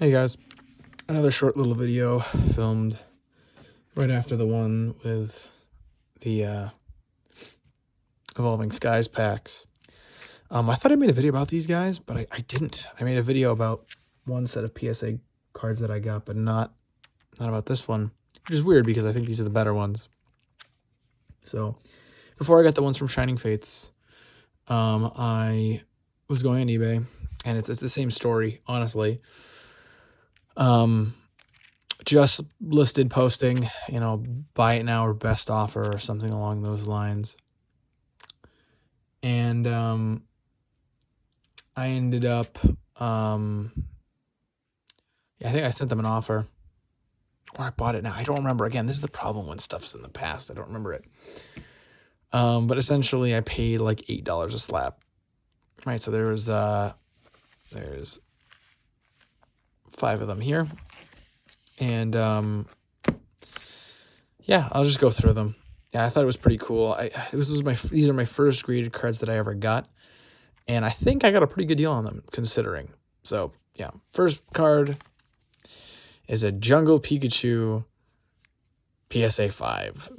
Hey guys, another short little video filmed right after the one with the Evolving Skies packs. I thought I made a video about these guys, but I didn't. I made a video about one set of PSA cards that I got, but not about this one, which is weird because I think these are the better ones. So before I got the ones from Shining Fates, I was going on eBay, and it's the same story, honestly. Just listed posting, buy it now or best offer or something along those lines. And I ended up, I think I sent them an offer, or I bought it now. I don't remember. Again, this is the problem when stuff's in the past. I don't remember it. But essentially, I paid like $8 a slab. Right, so there's 5 of them here. And yeah, I'll just go through them. Yeah, I thought it was pretty cool. These are my first graded cards that I ever got, and I think I got a pretty good deal on them considering. So yeah, first card is a Jungle Pikachu PSA 5.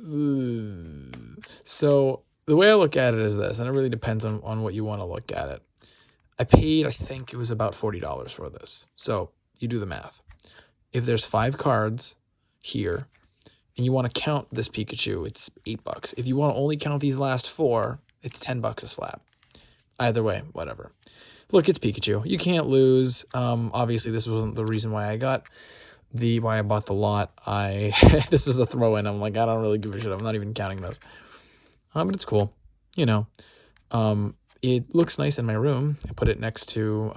So the way I look at it is this, and it really depends on what you want to look at it. I paid, I think it was about $40 for this. So you do the math. If there's 5 cards here, and you want to count this Pikachu, it's $8. If you want to only count these last 4, it's $10 a slab. Either way, whatever. Look, it's Pikachu. You can't lose. Obviously, this wasn't the reason why I bought the lot. This was a throw-in. I'm like, I don't really give a shit. I'm not even counting those. But it's cool. It looks nice in my room. I put it next to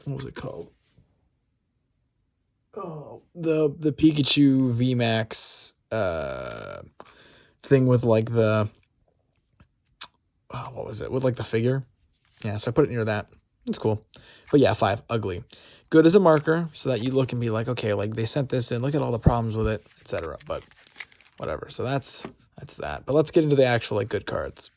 what was it called? Oh, the Pikachu VMAX thing with like the what was it? With like the figure. Yeah, so I put it near that. It's cool. But yeah, 5, ugly. Good as a marker so that you look and be like, okay, like they sent this in, look at all the problems with it, etc. But whatever. So that's that. But let's get into the actual like good cards.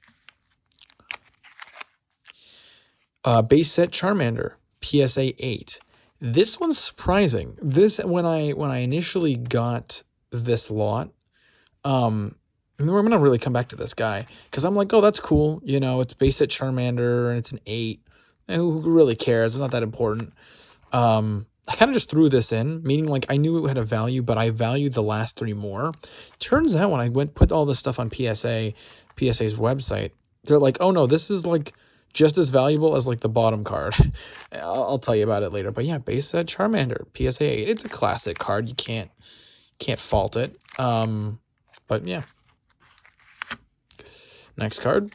Base set Charmander, PSA 8. This one's surprising. When I initially got this lot, and we're gonna really come back to this guy because I'm like, oh, that's cool. It's base set Charmander and it's an 8. And who really cares? It's not that important. I kind of just threw this in, meaning like I knew it had a value, but I valued the last 3 more. Turns out when I put all this stuff on PSA's website, they're like, oh no, this is like just as valuable as like the bottom card. I'll tell you about it later. But yeah, base set Charmander, PSA 8. It's a classic card. You can't fault it. But yeah. Next card.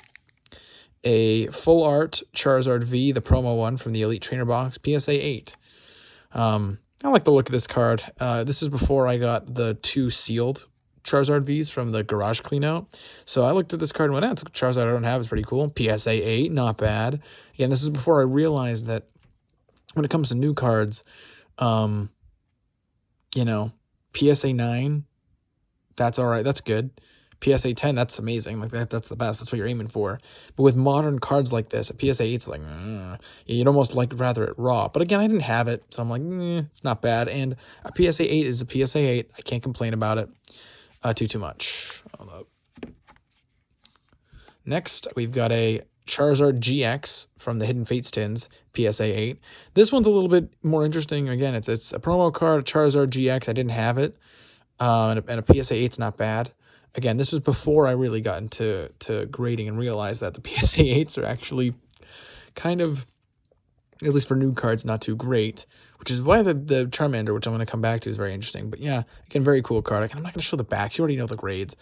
A full art Charizard V, the promo one from the Elite Trainer box, PSA 8. I like the look of this card. This is before I got the 2 sealed Charizard Vs from the garage cleanout. So I looked at this card and went, it's a Charizard I don't have. It's pretty cool. PSA 8, not bad. Again, this is before I realized that when it comes to new cards, PSA 9, that's all right. That's good. PSA 10, that's amazing. Like that's the best. That's what you're aiming for. But with modern cards like this, a PSA 8's like, you'd almost like rather it raw. But again, I didn't have it, so I'm like, it's not bad. And a PSA 8 is a PSA 8. I can't complain about it too much. Next, we've got a Charizard GX from the Hidden Fates tins, PSA 8. This one's a little bit more interesting. Again, it's a promo card, a Charizard GX. I didn't have it. And a PSA 8's not bad. Again, this was before I really got into grading and realized that the PSA 8s are actually kind of, at least for new cards, not too great, which is why the Charmander, which I'm going to come back to, is very interesting. But yeah, again, very cool card. I'm not going to show the backs. You already know the grades.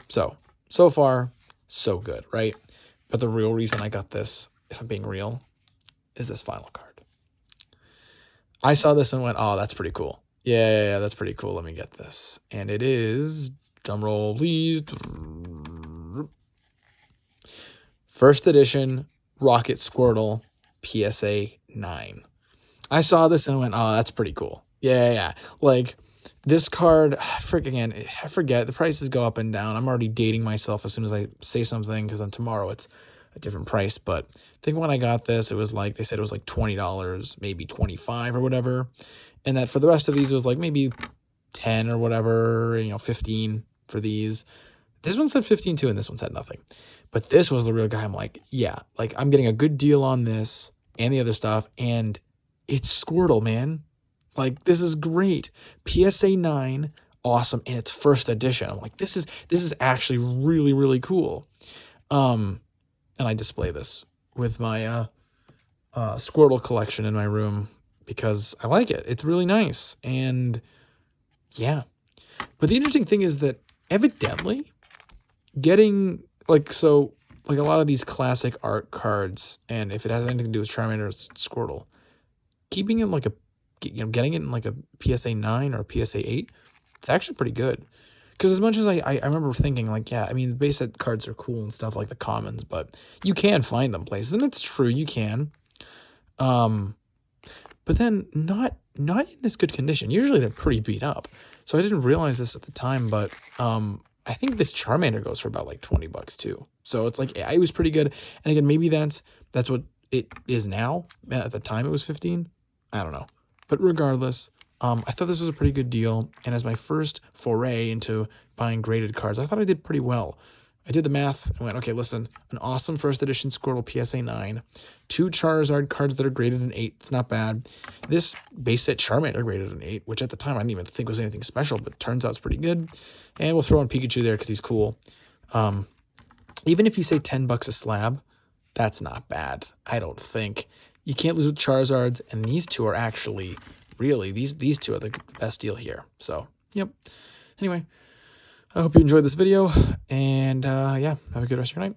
So far, so good, right? But the real reason I got this, if I'm being real, is this final card. I saw this and went, oh, that's pretty cool. Yeah, that's pretty cool. Let me get this. And it is, drumroll please, first edition Rocket Squirtle PSA 9. I saw this and went, oh, that's pretty cool. Yeah. Like, this card, I forget, the prices go up and down. I'm already dating myself as soon as I say something, because on tomorrow it's a different price. But I think when I got this, it was like, they said it was like $20, maybe 25 or whatever. And that for the rest of these, it was like maybe 10 or whatever, 15 for these. This one said 15 too, and this one said nothing. But this was the real guy. I'm like, yeah, like I'm getting a good deal on this and the other stuff, and it's Squirtle, man. Like, this is great. PSA 9, awesome, and it's first edition. I'm like, this is actually really, really cool. And I display this with my Squirtle collection in my room because I like it. It's really nice, and yeah. But the interesting thing is that evidently getting like a lot of these classic art cards, and if it has anything to do with Charmander, it's Squirtle. Keeping it like getting it in like a PSA 9 or a PSA 8, it's actually pretty good. Because as much as I remember thinking like, yeah, I mean, the base set cards are cool and stuff like the commons, but you can find them places, and it's true, you can. But then not in this good condition. Usually they're pretty beat up. So I didn't realize this at the time, but I think this Charmander goes for about like $20 too. So it's like, it was pretty good. And again, maybe that's what it is now. At the time it was 15. I don't know. But regardless, I thought this was a pretty good deal. And as my first foray into buying graded cards, I thought I did pretty well. I did the math and went, okay, listen, an awesome first edition Squirtle PSA 9, 2 Charizard cards that are graded an 8. It's not bad. This base set Charmander graded an 8, which at the time I didn't even think was anything special, but turns out it's pretty good. And we'll throw in Pikachu there because he's cool. Even if you say $10 a slab, that's not bad, I don't think. You can't lose with Charizards, and these two are actually, really, these two are the best deal here. So, yep. Anyway, I hope you enjoyed this video, and yeah, have a good rest of your night.